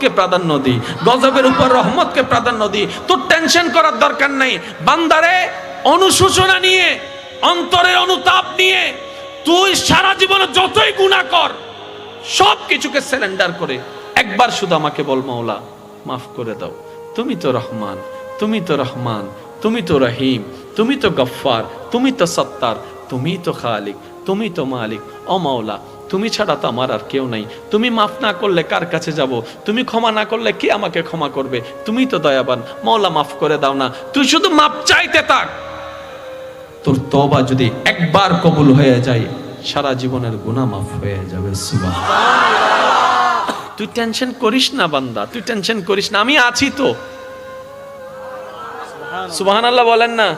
কে প্রাধান্য দিই, গজবের উপর রহমতকে প্রাধান্য দিই। তোর টেনশন করার দরকার নাই বান্দারে। অনুশোচনা নিয়ে, অন্তরের অনুতাপ নিয়ে তুই সারা জীবনে যতই গুনাহ কর, সব কিছুকে সারেন্ডার করে একবার শুধু আমাকে বল, মাওলা মাফ করে দাও। তুমি তো রহমান, তুমি তো রহমান, তুমি তো রহিম, তুমি তো গফফার, তুমি তো সত্তার, তুমি তো খালিক, তুমি তো মালিক। ও মাওলা, তুমি ছাড়া তো আমার আর কেউ নাই। তুমি মাফ না করলে কার কাছে যাব? তুমি ক্ষমা না করলে কে আমাকে ক্ষমা করবে? তুমি তো দয়াবান। মাওলা মাফ করে দাও না। তুই শুধু মাফ চাইতে থাক। তোর তওবা যদি একবার কবুল হয়ে যায়, সারা জীবনের গুনাহ মাফ হয়ে যাবে। সুবহানাল্লাহ। তুই টেনশন করিস না বান্দা, তুই টেনশন করিস না, আমি আছি তো। সুবহানাল্লাহ বলেন না?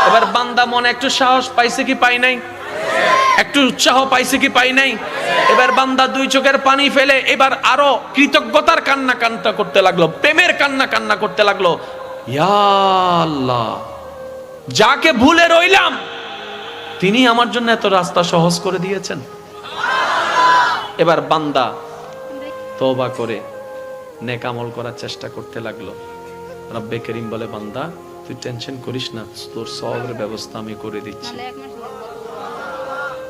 এবার বান্দা মনে একটু সাহস পাইছে কি পাই নাই? একটু উৎসাহ পাইছে কি পাই নাই? এবার বান্দা দুই চোখের পানি ফেলে এবার আরো কৃতজ্ঞতার কান্না কান্না করতে লাগলো, প্রেমের কান্না কান্না করতে লাগলো। ইয়া আল্লাহ, যাকে ভুলে রইলাম তিনি আমার জন্য এত রাস্তা সহজ করে দিয়েছেন। এবার বান্দা তওবা করে নেক আমল করার চেষ্টা করতে লাগলো। রব্বে করিম বলে, বান্দা তুই টেনশন করিস না, তোর সওয়াবের ব্যবস্থা আমি করে দিচ্ছি।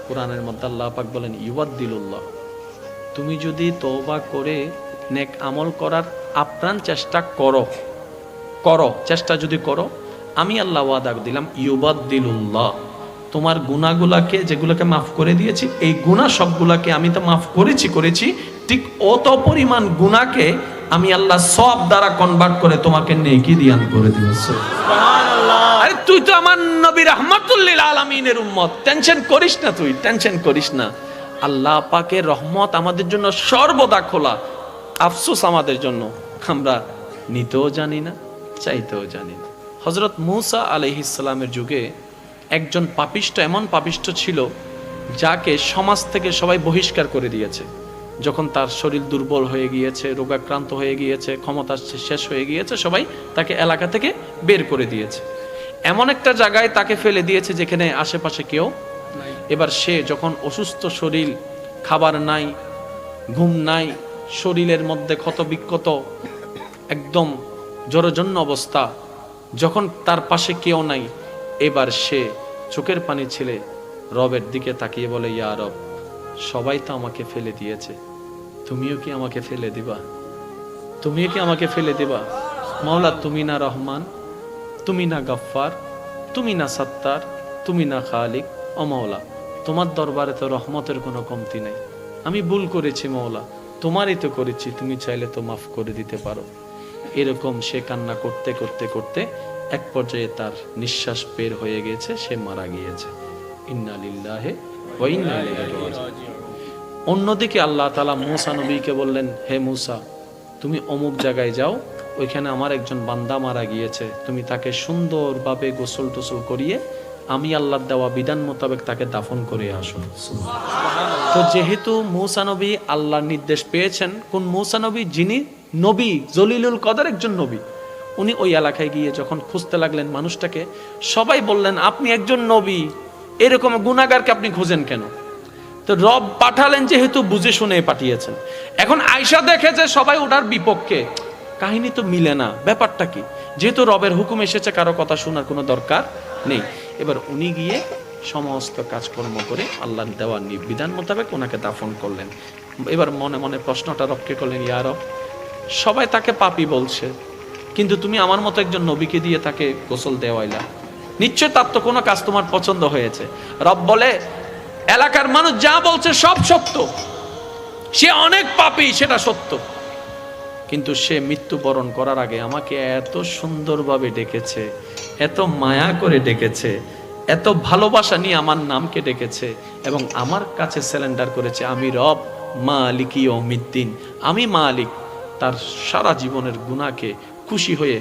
কোরআনের মধ্যে আল্লাহ পাক বলেন, ইউয়াদ্দিলুল্লাহ, তুমি যদি তওবা করে নেক আমল করার আপ্রাণ চেষ্টা করো, চেষ্টা যদি করো, আমি আল্লাহ ওয়াদা দিলাম, ইউবাদ্দিলুল্লাহ, তোমার গুনাহগুলোকে যেগুলোকে মাফ করে দিয়েছি, এই গুনাহ সবগুলোকে আমি তো মাফ করেছি, ঠিক অত পরিমাণ গুনাহকে আমি আল্লাহ সওয়াব দ্বারা কনভার্ট করে তোমাকে নেকি দিয়ান করে দিয়েছি। সুবহানাল্লাহ। আরে তুই তো আমার নবী রাহমাতুল লিল আলামিনের উম্মত, টেনশন করিস না, তুই টেনশন করিস না। আল্লাহ পাকের রহমত আমাদের জন্য সর্বদা খোলা। আফসোস আমাদের জন্য, আমরা নিতেও জানি না, চাইতেও জানি না। হযরত মূসা আলাইহিস সালামের যুগে একজন পাপিষ্ঠ, এমন পাপিষ্ঠ ছিল যাকে সমাজ থেকে সবাই বহিষ্কার করে দিয়েছে। যখন তার শরীর দুর্বল হয়ে গিয়েছে, রোগাক্রান্ত হয়ে গিয়েছে, ক্ষমতা শেষ হয়ে গিয়েছে, সবাই তাকে এলাকা থেকে বের করে দিয়েছে। এমন একটা জায়গায় তাকে ফেলে দিয়েছে যেখানে আশেপাশে কেউ নাই। এবার সে যখন অসুস্থ শরীর, খাবার নাই, ঘুম নাই, শরীরের মধ্যে ক্ষত বিক্ষত, একদম জরজন্য অবস্থা, যখন তার পাশে কেউ নাই, এবার সে চোখের পানি ছেলে রবের দিকে তাকিয়ে বলে, ইয়া রব, সবাই তো আমাকে ফেলে দিয়েছে, তুমিও কি আমাকে ফেলে দিবা? তুমিও কি আমাকে ফেলে দিবা? মাওলা, তুমি না রহমান, তুমি না গফফার, তুমি না সত্তার, তুমি না খালিক। ও মাওলা, তোমার দরবারে তো রহমতের কোনো কমতি নাই। আমি ভুল করেছি মাওলা, তোমারই তো করেছি, তুমি চাইলে তো মাফ করে দিতে পারো। এরকম সে কান্না করতে করতে করতে এক পর্যায়ে তার নিঃশ্বাস বের হয়ে গেছে, সে মারা গিয়েছে। ইন্না লিল্লাহি ওয়া ইন্না ইলাইহি রাজিউন। অন্যদিকে আল্লাহ তাআলা মূসা নবীকে বললেন, হে মূসা, তুমি অমুক জায়গায় যাও, ওইখানে আমার একজন বান্দা মারা গিয়েছে, তুমি তাকে সুন্দরভাবে গোসল টোসল করিয়ে আমি আল্লাহর দেওয়া বিধান মোতাবেক তাকে দাফন করে আসো। তো যেহেতু মূসা নবী আল্লাহর নির্দেশ পেয়েছেন, কোন মূসা নবী? যিনি নবী, জলিলুল কদর একজন নবী। উনি ওই এলাকায় গিয়ে যখন খুঁজতে লাগলেন মানুষটাকে, সবাই বললেন, আপনি একজন নবী, এরকম গুনাহগারকে আপনি খুঁজেন কেন? তো রব পাঠালেন, যেহেতু বুঝে শুনে পাঠিয়েছেন। এখন আয়েশা দেখে যে সবাই ওটার বিপক্ষে, কাহিনী তো মিলে না, ব্যাপারটা কি? যেহেতু রবের হুকুম এসেছে, কারো কথা শোনার কোনো দরকার নেই। এবার উনি গিয়ে সমস্ত কাজকর্ম করে আল্লাহর দেওয়ার বিধান মোতাবেক ওনাকে দাফন করলেন। এবার মনে মনে প্রশ্নটা রবকে করলেন, ইয়া রব, সবাই তাকে পাপী বলছে, কিন্তু তুমি আমার মতো একজন নবীকে দিয়ে তাকে গোসল দেওয়াইলা, নিশ্চয় তার তো কোনো কাজ তোমার পছন্দ হয়েছে। রব বলে, এলাকার মানুষ যা বলছে সব সত্য, সে অনেক পাপী, সেটা সত্য, কিন্তু সে মৃত্যুবরণ করার আগে আমাকে এত সুন্দরভাবে ডেকেছে, এত মায়া করে ডেকেছে, এত ভালোবাসা নিয়ে আমার নামকে ডেকেছে এবং আমার কাছে সারেন্ডার করেছে, আমি রব মালিক ইয়াউমিদ্দিন, আমি মালিক। তার সারা জীবনের গুনাহকে খুশি হয়ে